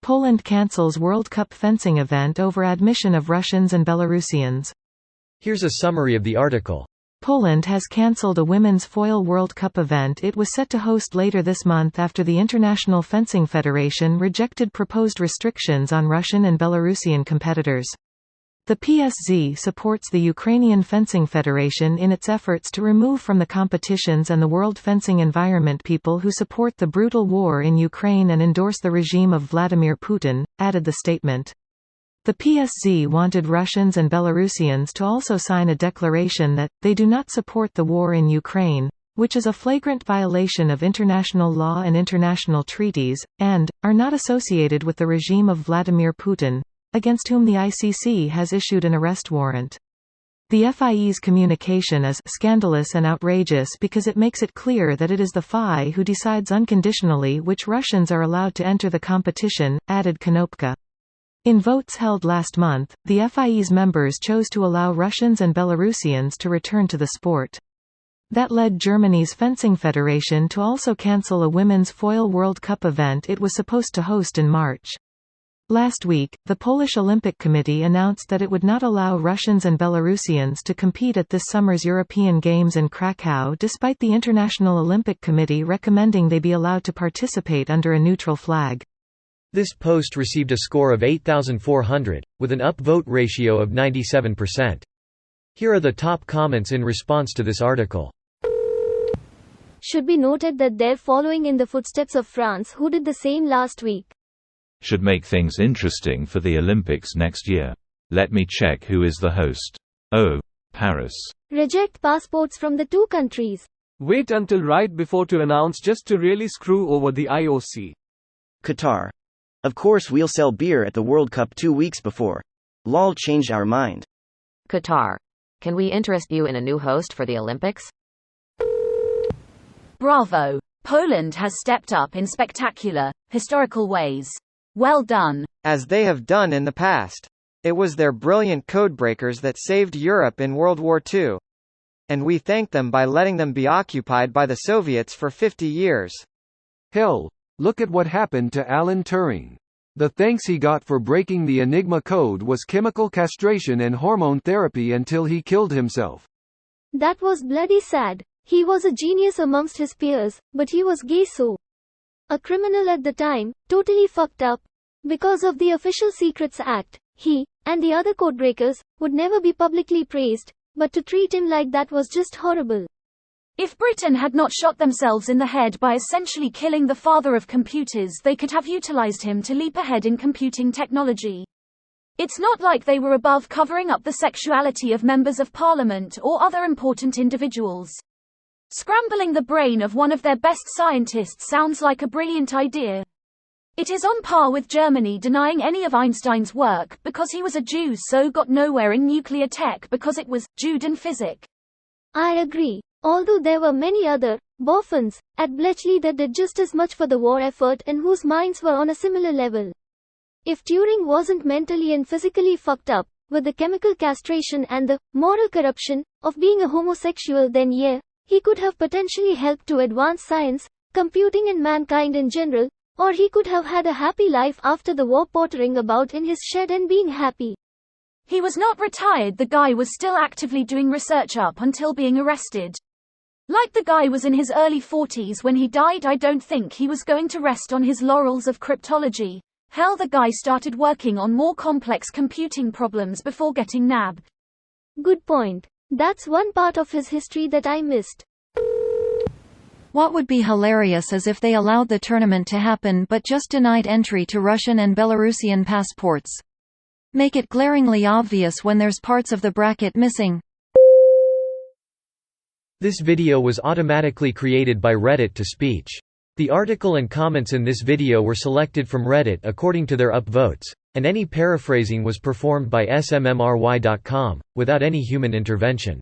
Poland cancels World Cup fencing event over admission of Russians and Belarusians. Here's a summary of the article. Poland has cancelled a Women's Foil World Cup event it was set to host later this month after the International Fencing Federation rejected proposed restrictions on Russian and Belarusian competitors. The PSZ supports the Ukrainian Fencing Federation in its efforts to remove from the competitions and the world fencing environment people who support the brutal war in Ukraine and endorse the regime of Vladimir Putin, added the statement. The PSZ wanted Russians and Belarusians to also sign a declaration that, they do not support the war in Ukraine, which is a flagrant violation of international law and international treaties, and, are not associated with the regime of Vladimir Putin, against whom the ICC has issued an arrest warrant. The FIE's communication is scandalous and outrageous because it makes it clear that it is the FI who decides unconditionally which Russians are allowed to enter the competition, added Konopka. In votes held last month, the FIE's members chose to allow Russians and Belarusians to return to the sport. That led Germany's Fencing Federation to also cancel a Women's Foil World Cup event it was supposed to host in March. Last week, the Polish Olympic Committee announced that it would not allow Russians and Belarusians to compete at this summer's European Games in Krakow despite the International Olympic Committee recommending they be allowed to participate under a neutral flag. This post received a score of 8,400, with an upvote ratio of 97%. Here are the top comments in response to this article. Should be noted that they're following in the footsteps of France, who did the same last week. Should make things interesting for the Olympics next year. Let me check who is the host. Oh, Paris. Reject passports from the two countries. Wait until right before to announce just to really screw over the IOC. Qatar. Of course we'll sell beer at the World Cup 2 weeks before. Lol, changed our mind. Qatar. Can we interest you in a new host for the Olympics? Bravo! Poland has stepped up in spectacular, historical ways. Well done. As they have done in the past. It was their brilliant codebreakers that saved Europe in World War II. And we thank them by letting them be occupied by the Soviets for 50 years. Hell, look at what happened to Alan Turing. The thanks he got for breaking the Enigma code was chemical castration and hormone therapy until he killed himself. That was bloody sad. He was a genius amongst his peers, but he was gay, so a criminal at the time, totally fucked up. Because of the Official Secrets Act, he, and the other codebreakers, would never be publicly praised, but to treat him like that was just horrible. If Britain had not shot themselves in the head by essentially killing the father of computers, they could have utilized him to leap ahead in computing technology. It's not like they were above covering up the sexuality of members of parliament or other important individuals. Scrambling the brain of one of their best scientists sounds like a brilliant idea. It is on par with Germany denying any of Einstein's work because he was a Jew, so got nowhere in nuclear tech because it was Jude and physics. I agree. Although there were many other boffins at Bletchley that did just as much for the war effort and whose minds were on a similar level. If Turing wasn't mentally and physically fucked up with the chemical castration and the moral corruption of being a homosexual, then yeah, he could have potentially helped to advance science, computing and mankind in general, or he could have had a happy life after the war, pottering about in his shed and being happy. He was not retired. The guy was still actively doing research up until being arrested. Like the guy was in his early 40s when he died. I don't think he was going to rest on his laurels of cryptology. Hell, the guy started working on more complex computing problems before getting nabbed. Good point. That's one part of his history that I missed. What would be hilarious is if they allowed the tournament to happen but just denied entry to Russian and Belarusian passports. Make it glaringly obvious when there's parts of the bracket missing. This video was automatically created by Reddit to speech. The article and comments in this video were selected from Reddit according to their upvotes, and any paraphrasing was performed by smmry.com, without any human intervention.